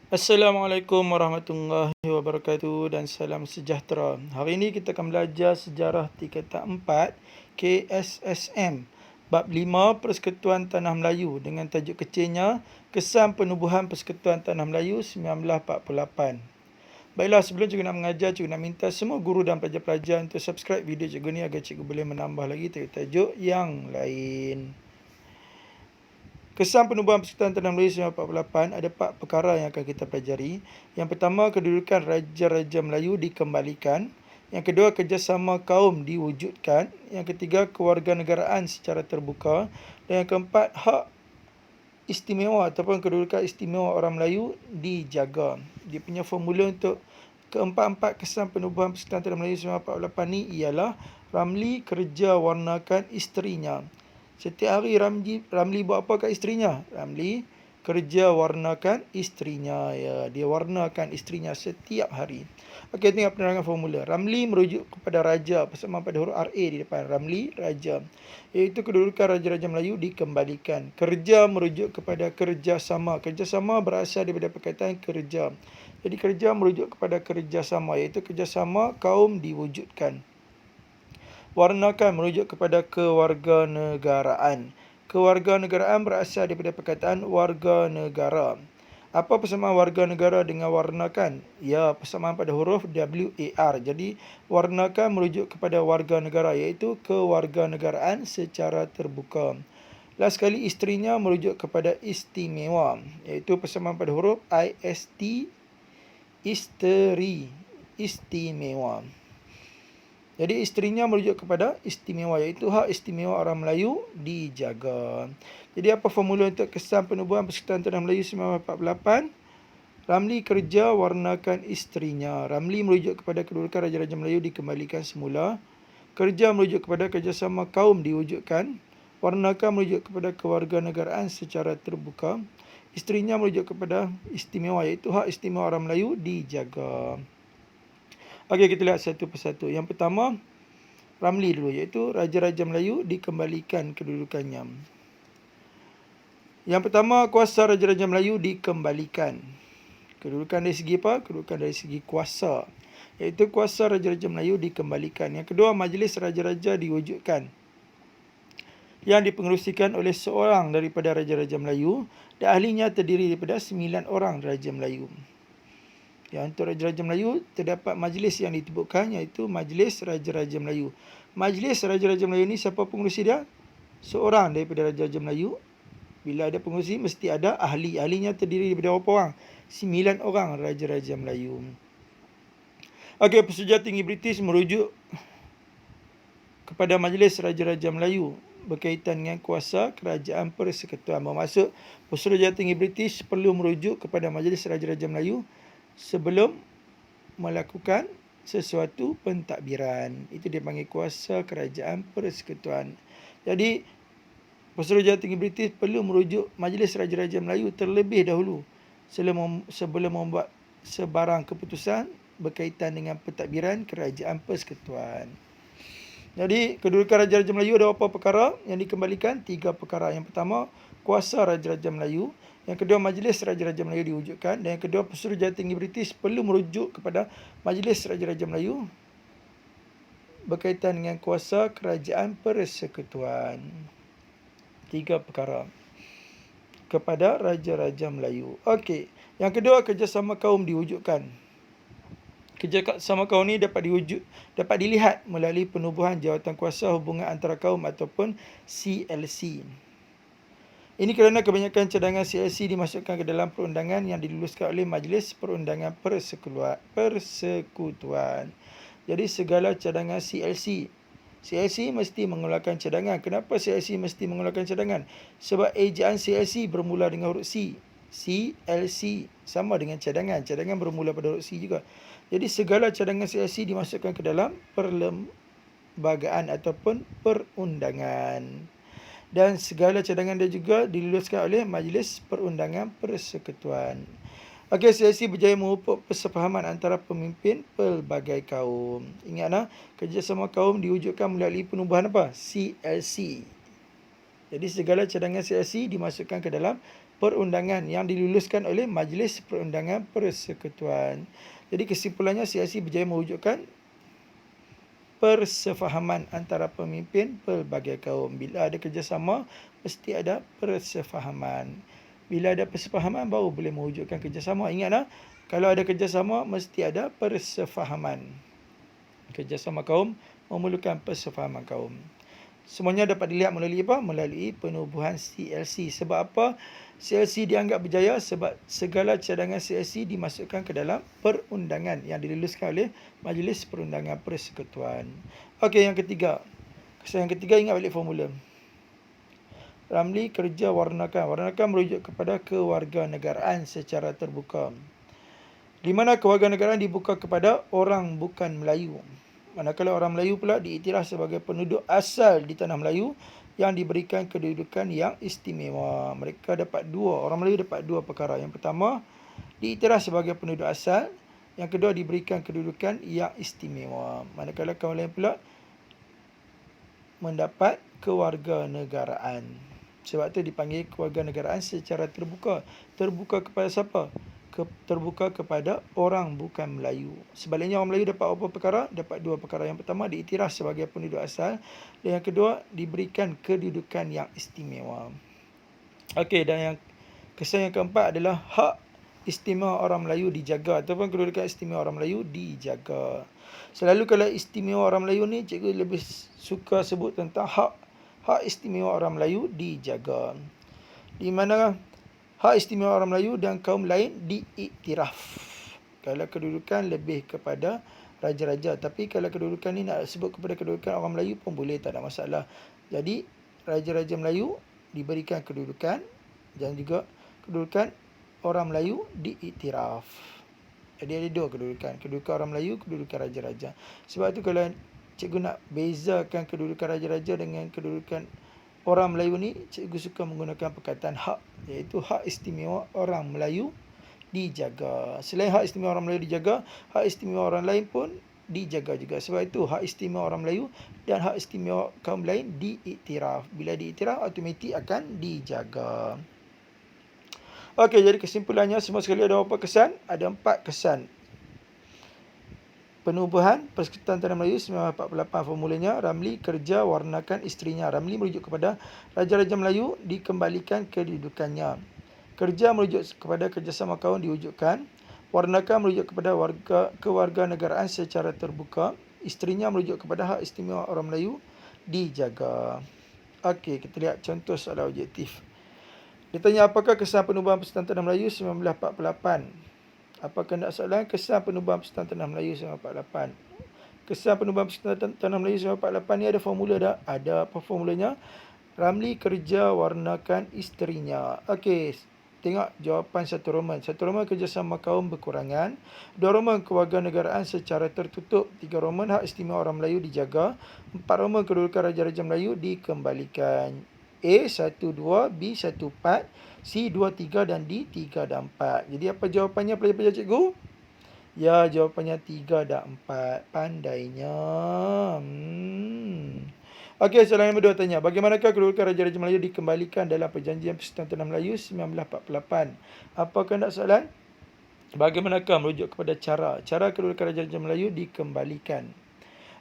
Assalamualaikum warahmatullahi wabarakatuh dan salam sejahtera. Hari ini kita akan belajar sejarah tingkatan 4 KSSM bab 5 Persekutuan Tanah Melayu dengan tajuk kecilnya Kesan Penubuhan Persekutuan Tanah Melayu 1948. Baiklah, sebelum cikgu nak mengajar, cikgu nak minta semua guru dan pelajar-pelajar untuk subscribe video cikgu ni agar cikgu boleh menambah lagi tajuk-tajuk yang lain. Kesan Penubuhan Persekutuan Tanah Melayu 1948 ada 4 perkara yang akan kita pelajari. Yang pertama, kedudukan Raja-Raja Melayu dikembalikan. Yang kedua, kerjasama kaum diwujudkan. Yang ketiga, kewarganegaraan secara terbuka. Dan yang keempat, hak istimewa ataupun kedudukan istimewa orang Melayu dijaga. Dia punya formula untuk keempat-empat kesan penubuhan Persekutuan Tanah Melayu 1948 ni ialah Ramli kerja warnakan isterinya. Setiap hari Ramli buat apa kat isterinya? Ramli kerja warnakan isterinya. Ya, dia warnakan isterinya setiap hari. Okey, tengok penerangan formula. Ramli merujuk kepada raja bersama pada huruf RA di depan. Ramli, raja. Iaitu kedudukan Raja-Raja Melayu dikembalikan. Kerja merujuk kepada kerjasama. Kerjasama berasal daripada perkataan kerja. Jadi kerja merujuk kepada kerjasama, iaitu kerjasama kaum diwujudkan. Warnakan merujuk kepada kewarganegaraan. Kewarganegaraan berasal daripada perkataan warga negara. Apa persamaan warga negara dengan warnakan? Ya, persamaan pada huruf WAR. Jadi, warnakan merujuk kepada warga negara, iaitu kewarganegaraan secara terbuka. Last sekali, isterinya merujuk kepada istimewa, iaitu persamaan pada huruf IST, isteri, istimewa. Jadi isterinya merujuk kepada istimewa, iaitu hak istimewa orang Melayu dijaga. Jadi apa formula untuk kesan penubuhan Persekutuan Tanah Melayu 1948? Ramli kerja warnakan isterinya. Ramli merujuk kepada kedudukan Raja-Raja Melayu dikembalikan semula. Kerja merujuk kepada kerjasama kaum diwujudkan. Warnakan merujuk kepada kewarganegaraan secara terbuka. Isterinya merujuk kepada istimewa, iaitu hak istimewa orang Melayu dijaga. Okey, kita lihat satu persatu. Yang pertama, Ramli dulu, iaitu Raja-Raja Melayu dikembalikan kedudukannya. Yang pertama, kuasa Raja-Raja Melayu dikembalikan. Kedudukan dari segi apa? Kedudukan dari segi kuasa, iaitu kuasa Raja-Raja Melayu dikembalikan. Yang kedua, Majlis Raja-Raja diwujudkan, yang dipengerusikan oleh seorang daripada Raja-Raja Melayu dan ahlinya terdiri daripada 9 orang Raja Melayu. Ya, untuk Raja-Raja Melayu terdapat majlis yang ditubuhkan, iaitu Majlis Raja-Raja Melayu. Majlis Raja-Raja Melayu ni siapa pengurusi dia? Seorang daripada Raja-Raja Melayu. Bila ada pengurusi mesti ada ahli. Ahlinya terdiri daripada berapa orang? 9 orang Raja-Raja Melayu. Okey, Pesuruhjaya Tinggi British merujuk kepada Majlis Raja-Raja Melayu berkaitan dengan kuasa kerajaan persekutuan. Bermaksud Pesuruhjaya Tinggi British perlu merujuk kepada Majlis Raja-Raja Melayu sebelum melakukan sesuatu pentadbiran. Itu dia panggil kuasa kerajaan persekutuan. Jadi, Pesuruhjaya Tinggi British perlu merujuk Majlis Raja-Raja Melayu terlebih dahulu sebelum membuat sebarang keputusan berkaitan dengan pentadbiran kerajaan persekutuan. Jadi, kedudukan Raja-Raja Melayu ada beberapa perkara yang dikembalikan? 3 perkara. Yang pertama, kuasa Raja-Raja Melayu. Yang kedua, Majlis Raja-Raja Melayu diwujudkan. Dan yang kedua, Pesuruhjaya Tinggi British perlu merujuk kepada Majlis Raja-Raja Melayu berkaitan dengan kuasa kerajaan persekutuan. 3 perkara kepada Raja-Raja Melayu. Okey. Yang kedua, kerjasama kaum diwujudkan. Kerjasama kaum ni dapat dilihat melalui penubuhan jawatan kuasa hubungan antara kaum ataupun CLC. Ini kerana kebanyakan cadangan CLC dimasukkan ke dalam perundangan yang diluluskan oleh Majlis Perundangan Persekutuan. Jadi segala cadangan CLC mesti mengeluarkan cadangan. Kenapa CLC mesti mengeluarkan cadangan? Sebab ejaan CLC bermula dengan huruf C. CLC sama dengan cadangan. Cadangan bermula pada huruf C juga. Jadi segala cadangan CLC dimasukkan ke dalam perlembagaan ataupun perundangan. Dan segala cadangan dia juga diluluskan oleh Majlis Perundangan Persekutuan. Okey, CLC berjaya memupuk persefahaman antara pemimpin pelbagai kaum. Ingatlah, kerjasama kaum diwujudkan melalui penubuhan apa? CLC. Jadi segala cadangan CLC dimasukkan ke dalam perundangan yang diluluskan oleh Majlis Perundangan Persekutuan. Jadi kesimpulannya CLC berjaya mewujudkan persefahaman antara pemimpin pelbagai kaum. Bila ada kerjasama, mesti ada persefahaman. Bila ada persefahaman, baru boleh mewujudkan kerjasama. Ingatlah, kalau ada kerjasama, mesti ada persefahaman. Kerjasama kaum memerlukan persefahaman kaum. Semuanya dapat dilihat melalui apa? Melalui penubuhan CLC. Sebab apa CLC dianggap berjaya? Sebab segala cadangan CLC dimasukkan ke dalam perundangan yang diluluskan oleh Majlis Perundangan Persekutuan. Okey, yang ketiga. Kesan yang ketiga, ingat balik formula. Ramli kerja warnakan. Warnakan merujuk kepada kewarganegaraan secara terbuka. Di mana kewarganegaraan dibuka kepada orang bukan Melayu. Manakala orang Melayu pula diiktiraf sebagai penduduk asal di tanah Melayu yang diberikan kedudukan yang istimewa. Mereka dapat dua, orang Melayu dapat dua perkara. Yang pertama, diiktiraf sebagai penduduk asal. Yang kedua, diberikan kedudukan yang istimewa. Manakala kaum lain pula mendapat kewarganegaraan. Sebab itu dipanggil kewarganegaraan secara terbuka. Terbuka kepada siapa? Terbuka kepada orang bukan Melayu. Sebaliknya orang Melayu dapat apa perkara? Dapat dua perkara. Yang pertama, diiktiraf sebagai penduduk asal. Dan yang kedua, diberikan kedudukan yang istimewa. Okey, dan yang kesan yang keempat adalah hak istimewa orang Melayu dijaga ataupun kedudukan istimewa orang Melayu dijaga. Selalu kalau istimewa orang Melayu ni, cikgu lebih suka sebut tentang hak istimewa orang Melayu dijaga. Di mana hak istimewa orang Melayu dan kaum lain diiktiraf. Kalau kedudukan lebih kepada raja-raja. Tapi kalau kedudukan ni nak sebut kepada kedudukan orang Melayu pun boleh, tak ada masalah. Jadi, raja-raja Melayu diberikan kedudukan dan juga kedudukan orang Melayu diiktiraf. Jadi ada dua kedudukan. Kedudukan orang Melayu, kedudukan raja-raja. Sebab tu kalau cikgu nak bezakan kedudukan raja-raja dengan kedudukan orang Melayu ni, cikgu suka menggunakan perkataan hak, iaitu hak istimewa orang Melayu dijaga. Selain hak istimewa orang Melayu dijaga, hak istimewa orang lain pun dijaga juga. Sebab itu hak istimewa orang Melayu dan hak istimewa kaum lain diiktiraf. Bila diiktiraf, automatik akan dijaga. Okey, jadi kesimpulannya semua sekali ada berapa kesan? Ada 4 kesan. Penubuhan Persekutuan Tanah Melayu 1948 formulanya, Ramli kerja warnakan isterinya. Ramli merujuk kepada Raja-Raja Melayu dikembalikan kedudukannya. Kerja merujuk kepada kerjasama kaum diwujudkan. Warnakan merujuk kepada kewarganegaraan secara terbuka. Isterinya merujuk kepada hak istimewa orang Melayu dijaga. Okey, kita lihat contoh soalan objektif. Ditanya apakah kesan penubuhan Persekutuan Tanah Melayu 1948? Apa kehendak soalan? Kesan penubuhan Persekutuan Tanah Melayu 1948. Kesan penubuhan Persekutuan Tanah Melayu 1948 ni ada formula dah. Ada apa formulanya? Ramli kerja warnakan isterinya. Okey, tengok jawapan satu Roman. Satu Roman kerjasama kaum berkurangan. Dua Roman kewarganegaraan secara tertutup. Tiga Roman hak istimewa orang Melayu dijaga. Empat Roman kedudukan Raja-Raja Melayu dikembalikan. A 1, 2, B 1, 4, C 2, 3 dan D 3 dan 4. Jadi apa jawapannya pelajar-pelajar cikgu? Ya, jawapannya 3 dan 4. Pandainya. Okey, soalan nombor 2 tanya. Bagaimanakah kedudukan Raja-Raja Melayu dikembalikan dalam perjanjian Persekutuan Tanah Melayu 1948? Apa kehendak soalan? Bagaimanakah merujuk kepada cara kedudukan Raja-Raja Melayu dikembalikan?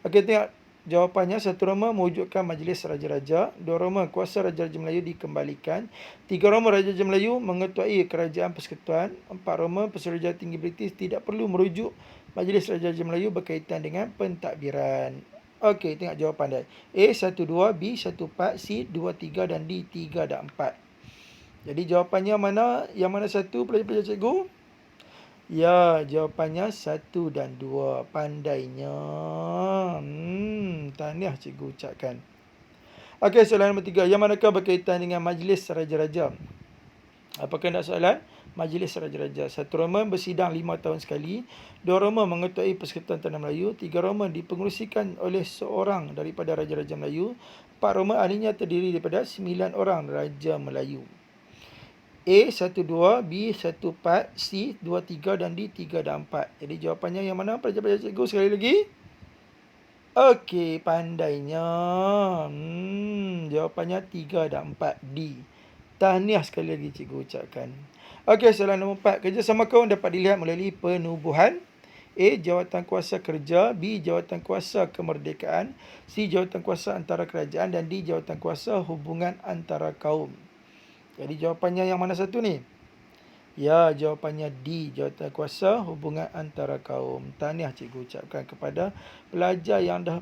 Okey, tengok jawapannya. Satu Roma mewujudkan Majlis Raja-Raja. Dua Roma kuasa Raja-Raja Melayu dikembalikan. Tiga Roma Raja-Raja Melayu mengetuai kerajaan persekutuan. Empat Roma Pesuruhjaya Tinggi British tidak perlu merujuk Majlis Raja-Raja Melayu berkaitan dengan pentadbiran. Okey, tengok jawapan dia. A 1, 2, B 1, 4, C 2, 3 dan D 3 dan 4. Jadi jawapannya mana? Yang mana satu pelajar-pelajar cikgu? Ya, jawapannya 1 dan 2. Pandainya. Tahniah cikgu ucapkan. Okey, soalan nombor 3. Yang manakah berkaitan dengan Majlis Raja-Raja? Apa kehendak soalan? Majlis Raja-Raja. Satu Roman bersidang 5 tahun sekali. Dua Roman mengetuai Persekutuan Tanah Melayu. Tiga Roman dipengerusikan oleh seorang daripada Raja-Raja Melayu. Empat Roman ahlinya terdiri daripada 9 orang Raja Melayu. A 1, 2, B 1, 4, C 2, 3 dan D 3 dan 4. Jadi jawapannya yang mana pelajar-pelajar cikgu sekali lagi? Okey, pandainya. Jawapannya 3 dan 4 D. Tahniah sekali lagi cikgu ucapkan. Okey, soalan nombor 4. Kerjasama kaum dapat dilihat melalui penubuhan. A. Jawatan kuasa kerja. B. Jawatan kuasa kemerdekaan. C. Jawatan kuasa antara kerajaan. Dan D. Jawatan kuasa hubungan antara kaum. Jadi jawapannya yang mana satu ni? Ya, jawapannya D. Jawatan kuasa hubungan antara kaum. Tahniah cikgu ucapkan kepada pelajar yang dah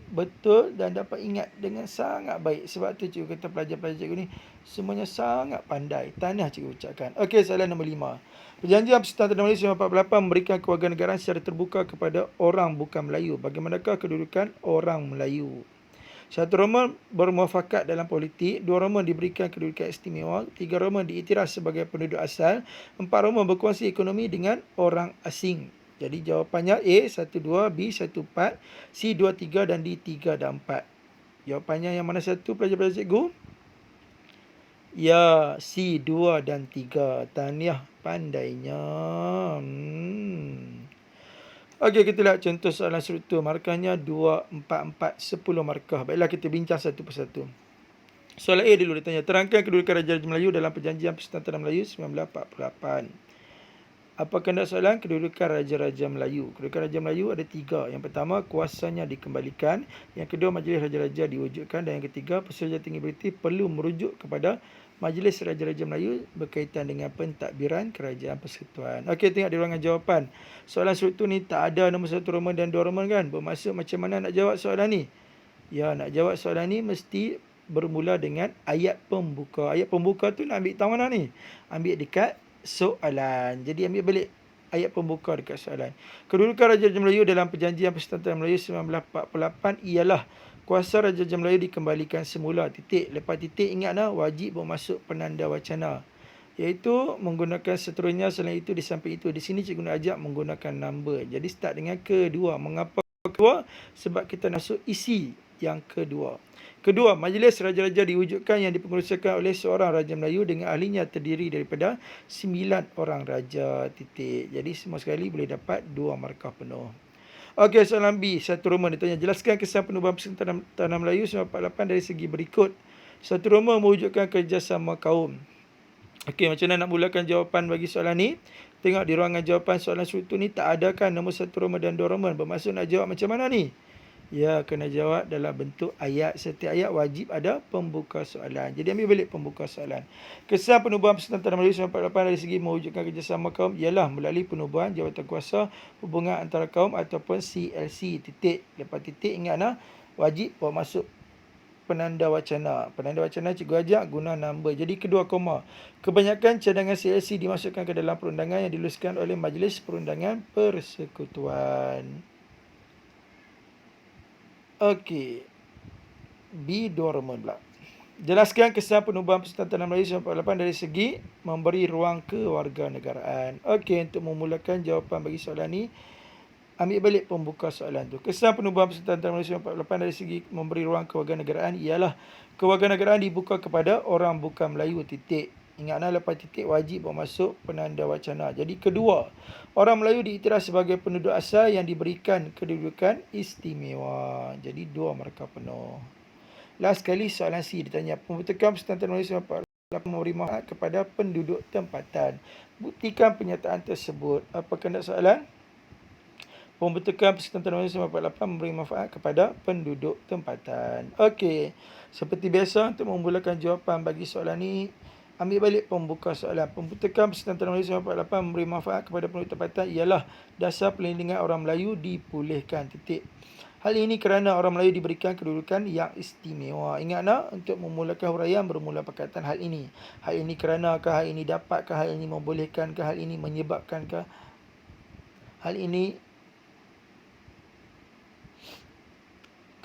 betul dan dapat ingat dengan sangat baik. Sebab tu cikgu kata pelajar-pelajar cikgu ni semuanya sangat pandai. Tahniah cikgu ucapkan. Okey, soalan nombor 5. Perjanjian Persekutuan Tanah Malaysia 1948 memberikan kewarganegaraan secara terbuka kepada orang bukan Melayu. Bagaimanakah kedudukan orang Melayu? 1 Roma bermuafakat dalam politik. 2 Roma diberikan kedudukan istimewa. 3 Roma diiktiraf sebagai penduduk asal. 4 Roma berkongsi ekonomi dengan orang asing. Jadi jawapannya A 1, 2, B 1, 4, C 2, 3 dan D 3 dan 4. Jawapannya yang mana satu pelajar-pelajar cikgu? Ya, C 2 dan 3. Tahniah pandainya. Okey, kita lihat contoh soalan struktur. Markahnya 2, 4, 4, 10 markah. Baiklah, kita bincang satu persatu. Soalan A dulu ditanya. Terangkan kedudukan Raja-Raja Melayu dalam Perjanjian Persekutuan Tanah Melayu 1948. Apa kehendak soalan? Kedudukan Raja-Raja Melayu. Kedudukan Raja Melayu ada 3. Yang pertama, kuasanya dikembalikan. Yang kedua, Majlis Raja-Raja diwujudkan. Dan yang ketiga, Pesuruhjaya Tinggi British perlu merujuk kepada Majlis Raja-Raja Melayu berkaitan dengan pentadbiran Kerajaan Persekutuan. Okey, tengok di ruangan jawapan. Soalan struktur ni tak ada nombor 1 Roman dan 2 Roman kan? Bermaksud macam mana nak jawab soalan ni? Ya, nak jawab soalan ni mesti bermula dengan ayat pembuka. Ayat pembuka tu nak ambil tahu mana ni? Ambil dekat soalan. Jadi ambil balik ayat pembuka dekat soalan. Kedudukan Raja-Raja Melayu dalam Perjanjian Persekutuan Tanah Melayu 1948 ialah kuasa Raja-Raja Melayu dikembalikan semula. Titik. Lepas titik ingatlah wajib bermaksud penanda wacana. Iaitu menggunakan seterusnya. Selain itu, di samping itu. Di sini cikgu nak ajak menggunakan number. Jadi start dengan kedua. Mengapa kedua? Sebab kita nak masuk isi yang kedua. Kedua, Majlis Raja-Raja diwujudkan yang dipengerusakan oleh seorang Raja Melayu dengan ahlinya terdiri daripada 9 orang Raja. Titik. Jadi semua sekali boleh dapat 2 markah penuh. Okey, soalan B. 1 Roma ditanya. Jelaskan kesan penubuhan Persekutuan Tanah Melayu 1948 dari segi berikut. 1 Roma mewujudkan kerjasama kaum. Okey, macam mana nak mulakan jawapan bagi soalan ni? Tengok di ruangan jawapan soalan struktur ni tak ada kan nombor 1 Roma dan 2 Roma. Bermaksud nak jawab macam mana ni? Ya, kena jawab dalam bentuk ayat. Setiap ayat wajib ada pembuka soalan. Jadi ambil balik pembuka soalan. Kesan penubuhan Persekutuan Tanah Melayu 1948 dari segi mewujudkan kerjasama kaum ialah melalui penubuhan jawatan kuasa hubungan antara kaum ataupun CLC. Titik. Lepas titik ingatlah wajib bawa masuk penanda wacana. Penanda wacana cikgu ajak guna number. Jadi kedua koma. Kebanyakan cadangan CLC dimasukkan ke dalam perundangan yang diluluskan oleh Majlis Perundangan Persekutuan. Okey. B 2 Roman pula. Jelaskan kesan penubuhan Persekutuan Tanah Melayu 1948 dari segi memberi ruang kewarganegaraan. Okey, untuk memulakan jawapan bagi soalan ni, ambil balik pembuka soalan tu. Kesan penubuhan Persekutuan Tanah Melayu 1948 dari segi memberi ruang kewarganegaraan ialah kewarganegaraan dibuka kepada orang bukan Melayu. Titik. Ingatlah lepas titik wajib bermasuk penanda wacana. Jadi kedua, orang Melayu diiktiraf sebagai penduduk asal yang diberikan kedudukan istimewa. Jadi 2 markah penuh. Last sekali soalan C ditanya. Pembentukan Persekutuan Tanah Melayu 1948 memberi manfaat kepada penduduk tempatan. Buktikan pernyataan tersebut. Apa kehendak soalan? Pembentukan Persekutuan Tanah Melayu 1948 memberi manfaat kepada penduduk tempatan. Okey. Seperti biasa, untuk memulakan jawapan bagi soalan ni, ambil balik pembuka soalan. Pembentukan Persekutuan Tanah Melayu 1948 memberi manfaat kepada penduduk tempatan ialah dasar perlindungan orang Melayu dipulihkan. Titik. Hal ini kerana orang Melayu diberikan kedudukan yang istimewa. Ingatlah, untuk memulakan huraian bermula perkataan hal ini. Hal ini keranakah, hal ini dapatkah, hal ini membolehkankah, hal ini menyebabkankah, hal ini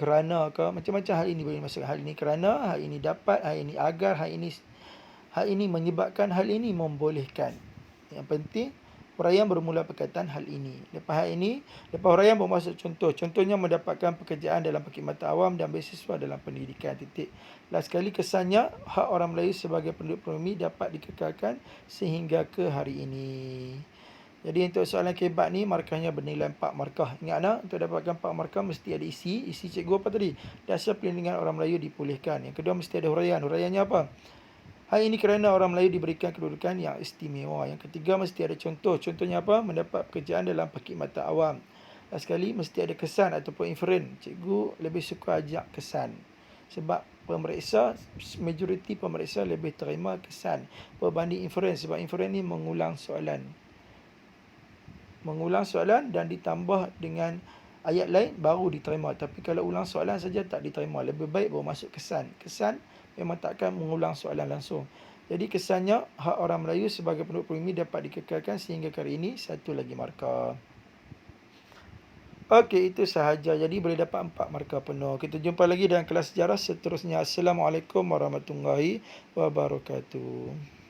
keranakah, macam-macam hal ini boleh masuk. Hal ini kerana, hal ini dapat, hal ini agar, hal ini menyebabkan, hal ini membolehkan. Yang penting huraian bermula perkataan hal ini. Lepas huraian bermaksud contoh. Contohnya mendapatkan pekerjaan dalam perkhidmatan awam dan beasiswa dalam pendidikan. Titik. Last sekali kesannya, hak orang Melayu sebagai penduduk pribumi dapat dikekalkan sehingga ke hari ini. Jadi untuk soalan kebat ni markahnya bernilai 4 markah. Ingatlah, untuk dapatkan 4 markah mesti ada isi. Isi cikgu apa tadi? Dasar perlindungan orang Melayu dipulihkan. Yang kedua mesti ada huraian. Huraiannya apa? Hal ini kerana orang Melayu diberikan kedudukan yang istimewa. Yang ketiga, mesti ada contoh. Contohnya apa? Mendapat pekerjaan dalam perkhidmatan awam. Last sekali, mesti ada kesan ataupun inferen. Cikgu lebih suka ajak kesan. Sebab pemeriksa, majoriti pemeriksa lebih terima kesan berbanding inferen. Sebab inferen ni mengulang soalan. Mengulang soalan dan ditambah dengan ayat lain baru diterima. Tapi kalau ulang soalan saja tak diterima. Lebih baik baru masuk kesan. Kesan memang takkan mengulang soalan langsung. Jadi kesannya hak orang Melayu sebagai penduduk pribumi dapat dikekalkan sehingga kali ini 1 lagi markah. Okey, itu sahaja. Jadi boleh dapat 4 markah penuh. Kita jumpa lagi dalam kelas sejarah seterusnya. Assalamualaikum warahmatullahi wabarakatuh.